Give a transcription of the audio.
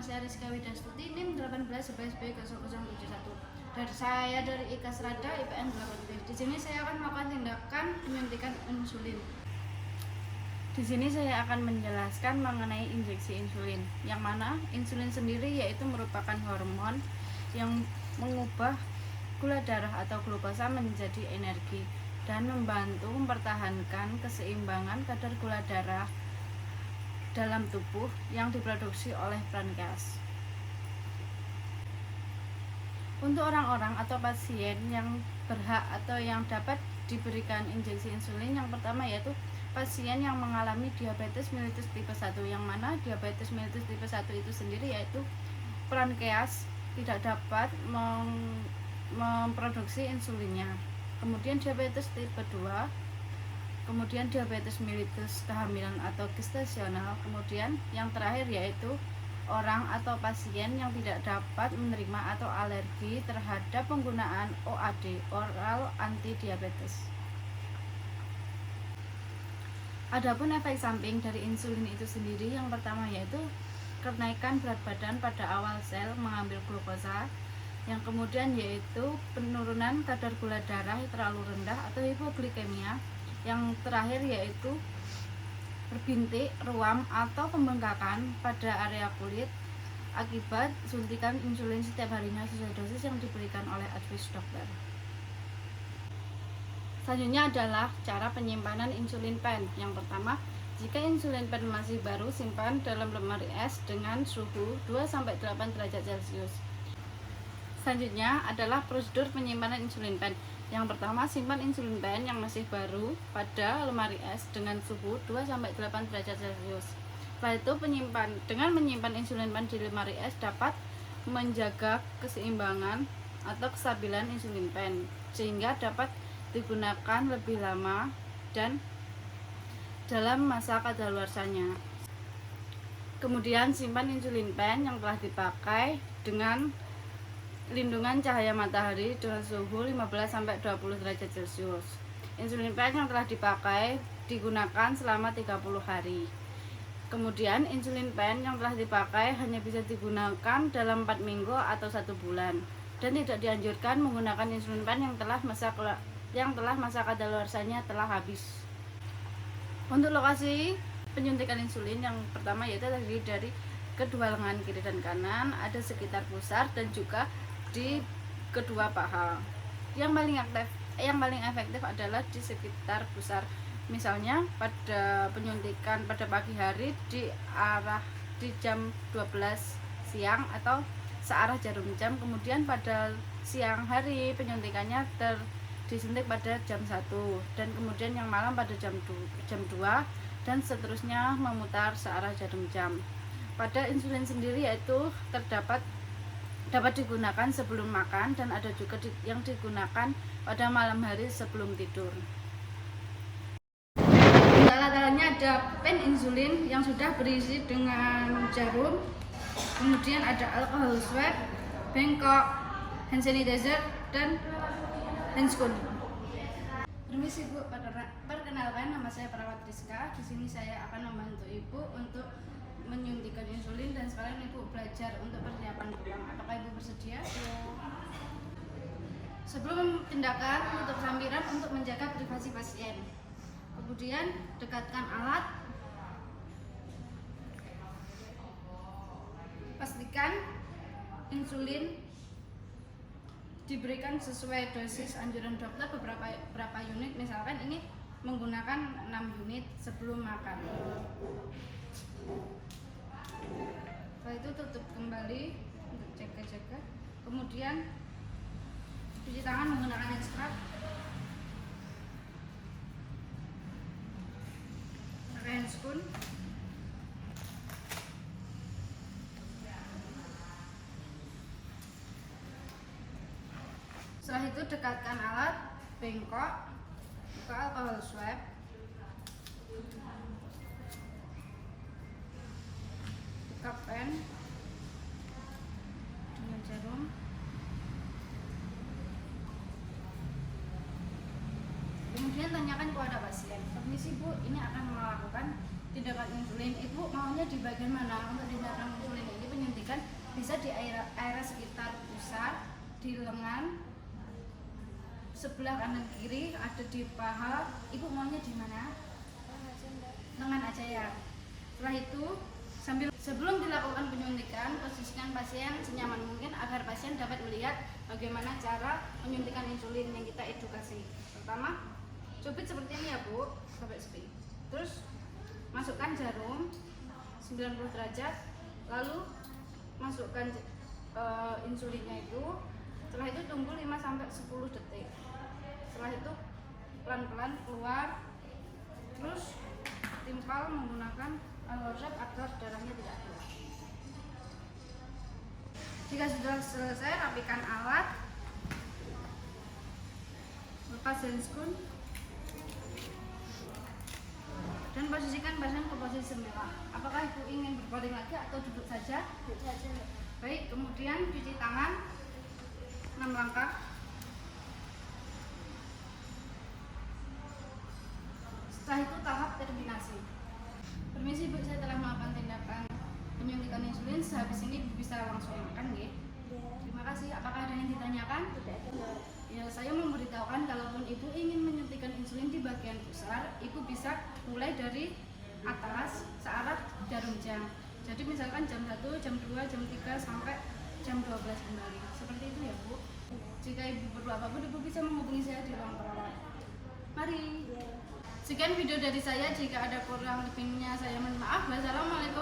saya Rizka Widastuti, NIM 18-11B0071. Dari saya dari IKAS Rada IPN 8B. Di sini saya akan melakukan tindakan penyuntikan insulin. Di sini saya akan menjelaskan mengenai injeksi insulin, yang mana insulin sendiri yaitu merupakan hormon yang mengubah gula darah atau glukosa menjadi energi dan membantu mempertahankan keseimbangan kadar gula darah dalam tubuh yang diproduksi oleh pankreas. Untuk orang-orang atau pasien yang berhak atau yang dapat diberikan injeksi insulin, yang pertama yaitu pasien yang mengalami diabetes mellitus tipe 1, yang mana diabetes mellitus tipe 1 itu sendiri yaitu pankreas tidak dapat memproduksi insulinnya. Kemudian diabetes tipe 2, kemudian diabetes mellitus kehamilan atau gestasional, kemudian yang terakhir yaitu orang atau pasien yang tidak dapat menerima atau alergi terhadap penggunaan OAD, oral anti diabetes. Adapun efek samping dari insulin itu sendiri, yang pertama yaitu kenaikan berat badan pada awal sel mengambil glukosa, yang kemudian yaitu penurunan kadar gula darah terlalu rendah atau hipoglikemia, yang terakhir yaitu berbintik, ruam atau pembengkakan pada area kulit akibat suntikan insulin setiap harinya sesuai dosis yang diberikan oleh advis dokter. Selanjutnya adalah cara penyimpanan insulin pen. Yang pertama, jika insulin pen masih baru, simpan dalam lemari es dengan suhu 2-8 derajat Celcius. Selanjutnya adalah prosedur penyimpanan insulin pen. Yang pertama, simpan insulin pen yang masih baru pada lemari es dengan suhu 2-8 derajat Celcius. Setelah itu, dengan menyimpan insulin pen di lemari es dapat menjaga keseimbangan atau kestabilan insulin pen sehingga dapat digunakan lebih lama dan dalam masa kadaluarsanya. Kemudian simpan insulin pen yang telah dipakai dengan lindungan cahaya matahari dengan suhu 15-20 derajat Celcius. Insulin pen yang telah dipakai digunakan selama 30 hari. Kemudian insulin pen yang telah dipakai hanya bisa digunakan dalam 4 minggu atau 1 bulan dan tidak dianjurkan menggunakan insulin pen yang telah masa kadaluarsanya telah habis. Untuk lokasi penyuntikan insulin, yang pertama yaitu tadi dari kedua lengan kiri dan kanan, ada sekitar pusar dan juga di kedua paha. Yang paling efektif adalah di sekitar pusar. Misalnya pada penyuntikan pada pagi hari di jam 12 siang atau searah jarum jam, kemudian pada siang hari penyuntikannya disuntik pada jam 1, dan kemudian yang malam pada jam 2 dan seterusnya memutar searah jarum jam. Pada insulin sendiri yaitu dapat digunakan sebelum makan dan ada juga yang digunakan pada malam hari sebelum tidur. Alat-alatnya ada pen insulin yang sudah berisi dengan jarum, kemudian ada alkohol swab, bengkok, hand sanitizer, dan handscoon. Permisi Bu, perkenalkan nama saya Perawat Rizka. Di sini saya akan membantu Ibu untuk menyuntikkan insulin dan sekalian Ibu belajar untuk persiapan pulang. Apakah Ibu bersedia? Sebelum tindakan, tutup sambiran untuk menjaga privasi pasien. Kemudian dekatkan alat. Pastikan insulin diberikan sesuai dosis anjuran dokter beberapa unit, misalkan ini menggunakan 6 unit sebelum makan. Setelah itu tutup kembali untuk jaga-jaga. Kemudian cuci tangan menggunakan hand scrub, pakai handscoon. Setelah itu dekatkan alat, bengkok, buka alkohol swab, buka pen dengan jarum, kemudian tanyakan kepada pasien, permisi Bu, ini akan melakukan tindakan insulin, Ibu maunya di bagian mana untuk tindakan insulin ini? menyuntikkan bisa di area sekitar pusat, di lengan, sebelah kanan kiri, ada di paha. Ibu maunya di mana? Lengan aja ya. Setelah itu sebelum dilakukan penyuntikan, posisikan pasien senyaman mungkin agar pasien dapat melihat bagaimana cara penyuntikan insulin yang kita edukasi. Pertama, cubit seperti ini ya Bu, sampai sini. Terus masukkan jarum 90 derajat, lalu masukkan insulinnya itu. Setelah itu tunggu 5-10 detik. Setelah itu pelan-pelan keluar, terus timpal menggunakan alorep agar darahnya tidak keluar. Jika sudah selesai, rapikan alat, lepas handscoon, dan posisikan pasien ke posisi semula. Apakah ibu ingin berbaring lagi atau duduk saja? Duduk saja. Baik, kemudian cuci tangan 6 langkah. Setelah itu tahap terminasi. Permisi Bu, saya telah melakukan tindakan penyuntikan insulin. Sehabis ini Ibu bisa langsung makan ya. Terima kasih. Apakah ada yang ditanyakan? Ya, saya memberitahukan kalaupun Ibu ingin menyuntikkan insulin di bagian pusar, Ibu bisa mulai dari atas searah jarum jam. Jadi misalkan jam 1, jam 2, jam 3 sampai jam 12 kembali. Seperti itu ya Bu. Jika Ibu perlu apapun, Ibu bisa menghubungi saya di ruang perawat. Mari. Sekian video dari saya. Jika ada kurang lebihnya saya mohon maaf. Wassalamualaikum